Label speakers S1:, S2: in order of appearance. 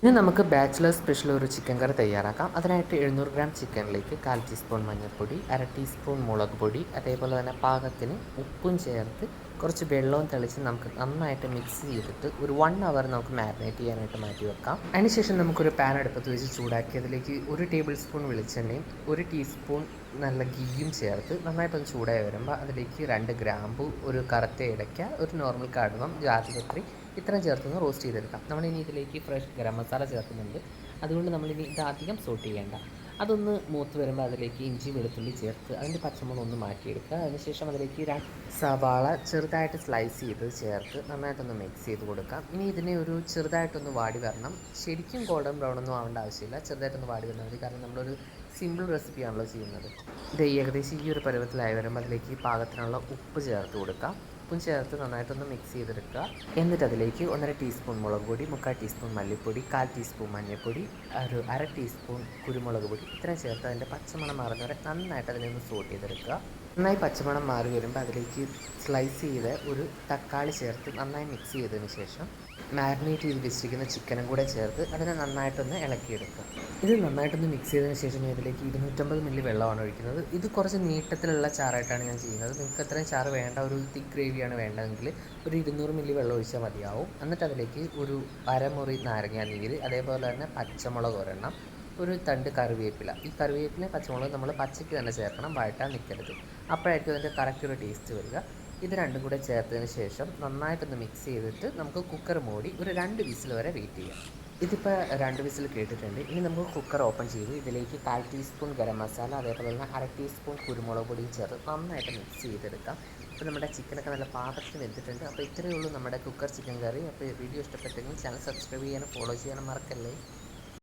S1: ഇനി നമുക്ക് bachelor special ഒരു ചിക്കൻ കറി തയ്യാറാക്കാം. അതിനായിട്ട് 700 ഗ്രാം ചിക്കനിലേക്ക് 1/4 ടീസ്പൂൺ മഞ്ഞൾപ്പൊടി, 1/2 ടീസ്പൂൺ മുളക് പൊടി, അതേപോലെ തന്നെ പാകത്തിന് ഉപ്പും ചേർത്ത് കുറച്ച് വെള്ളവും തെളിച്ച് നമുക്ക് നന്നായിട്ട് മിക്സ് ചെയ്തിട്ട് ഒരു 1 അവർ നമുക്ക് മാരിനേറ്റ് ചെയ്യാനായിട്ട് മാറ്റി വെക്കാം. അതിനുശേഷം നമുക്കൊരു പാൻ അടുപ്പത്ത് വെച്ച് ചൂടാക്കി അതിലേക്ക് 1 ടേബിൾ സ്പൂൺ വെളിച്ചെണ്ണയും 1 ടീസ്പൂൺ നല്ല ഗീയും ചേർത്ത് നന്നായിട്ടൊന്ന് ചൂടായി വരുമ്പോൾ അതിലേക്ക് 2 ഗ്രാമ്പു, ഒരു കറുത്ത ഏലക്ക, ഒരു നോർമൽ കടുവം, ജാതിപത്രി ഇത്രയും ചേർത്തൊന്ന് റോസ്റ്റ് ചെയ്തെടുക്കാം. നമ്മളിനി ഇതിലേക്ക് ഫ്രഷ് ഗരം മസാല ചേർക്കുന്നുണ്ട്. അതുകൊണ്ട് നമ്മളിനി ഇത് അധികം സോട്ട് ചെയ്യേണ്ട. അതൊന്ന് മൂത്ത് വരുമ്പോൾ അതിലേക്ക് ഇഞ്ചി വെളുത്തുള്ളി ചേർത്ത് അതിൻ്റെ പച്ചമുളക് ഒന്ന് മാറ്റിയെടുക്കുക. അതിനുശേഷം അതിലേക്ക് സവാള ചെറുതായിട്ട് സ്ലൈസ് ചെയ്ത് ചേർത്ത് നന്നായിട്ടൊന്ന് മിക്സ് ചെയ്ത് കൊടുക്കാം. ഇനി ഇതിനെ ഒരു ചെറുതായിട്ടൊന്ന് വാടി വരണം. ശരിക്കും ഗോൾഡൻ ബ്രൗൺ ഒന്നും ആവേണ്ട ആവശ്യമില്ല, ചെറുതായിട്ടൊന്ന് വാടി വന്നാൽ മതി. കാരണം നമ്മളൊരു സിമ്പിൾ റെസിപ്പിയാണല്ലോ ചെയ്യുന്നത്. ഇത് ഏകദേശം ഈ ഒരു പരുവത്തിലായി വരുമ്പോൾ അതിലേക്ക് പാകത്തിനുള്ള ഉപ്പ് ചേർത്ത് കൊടുക്കാം. ഉപ്പും ചേർത്ത് നന്നായിട്ടൊന്ന് മിക്സ് ചെയ്തെടുക്കുക. എന്നിട്ട് അതിലേക്ക് 1/2 ടീസ്പൂൺ മുളക് പൊടി, 3/4 ടീസ്പൂൺ മല്ലിപ്പൊടി, 1/4 ടീസ്പൂൺ മഞ്ഞൾപ്പൊടി, ഒരു 1/2 ടീസ്പൂൺ കുരുമുളക് പൊടി ഇത്രയും ചേർത്ത് അതിൻ്റെ പച്ചമണം മാറുന്നവരെ നന്നായിട്ട് അതിനെ ഒന്ന് സോട്ട് ചെയ്തെടുക്കുക. നന്നായി പച്ചമണം മാറി വരുമ്പോൾ അതിലേക്ക് സ്ലൈസ് ചെയ്ത് ഒരു തക്കാളി ചേർത്ത് നന്നായി മിക്സ് ചെയ്തതിന് ശേഷം മാരിനേറ്റ് ചെയ്ത് വെച്ചിരിക്കുന്ന ചിക്കനും കൂടെ ചേർത്ത് അതിനെ നന്നായിട്ടൊന്ന് ഇളക്കിയെടുക്കുക. ഇത് നന്നായിട്ടൊന്ന് മിക്സ് ചെയ്തതിന് ശേഷം ഇതിലേക്ക് 250 മില്ലി വെള്ളമാണ് ഒഴിക്കുന്നത്. ഇത് കുറച്ച് നീട്ടത്തിലുള്ള ചാറായിട്ടാണ് ഞാൻ ചെയ്യുന്നത്. നിങ്ങൾക്ക് അത്രയും ചാറ് വേണ്ട, ഒരു തിക്ക് ഗ്രേവിയാണ് വേണ്ടതെങ്കിൽ ഒരു 200 മില്ലി വെള്ളം ഒഴിച്ചാൽ മതിയാവും. എന്നിട്ട് അതിലേക്ക് ഒരു അരമുറി നാരങ്ങ നീര്, അതേപോലെ തന്നെ പച്ചമുളക് ഒരെണ്ണം, ഒരു തണ്ട് കറിവേപ്പില. ഈ കറിവേപ്പില പച്ചമുളക് നമ്മൾ പച്ചയ്ക്ക് തന്നെ ചേർക്കണം, വഴറ്റാൻ നിൽക്കരുത്. അപ്പോഴായിരിക്കും അതിൻ്റെ കറക്റ്റ് ഒരു ടേസ്റ്റ് വരിക. ഇത് രണ്ടും കൂടെ ചേർത്തതിന് ശേഷം നന്നായിട്ടൊന്ന് മിക്സ് ചെയ്തിട്ട് നമുക്ക് കുക്കർ മൂടി ഒരു 2 വിസിൽ വരെ വെയിറ്റ് ചെയ്യാം. ഇതിപ്പോൾ 2 വിസിൽ കേട്ടിട്ടുണ്ട്. ഇനി നമുക്ക് കുക്കർ ഓപ്പൺ ചെയ്ത് ഇതിലേക്ക് 1/4 ടീസ്പൂൺ ഗരം മസാല, അതേപോലെ തന്നെ 1/2 ടീസ്പൂൺ കുരുമുളക് പൊടിയും ചേർത്ത് നന്നായിട്ട് മിക്സ് ചെയ്തെടുക്കാം. ഇപ്പോൾ നമ്മുടെ ചിക്കനൊക്കെ നല്ല പാകത്തിന് വെന്തിട്ടുണ്ട്. അപ്പോൾ ഇത്രയേ ഉള്ളൂ നമ്മുടെ കുക്കർ ചിക്കൻ കറി. അപ്പോൾ വീഡിയോ ഇഷ്ടപ്പെട്ടെങ്കിൽ ചാനൽ സബ്സ്ക്രൈബ് ചെയ്യാനും ഫോളോ ചെയ്യാനും മറക്കല്ലേ.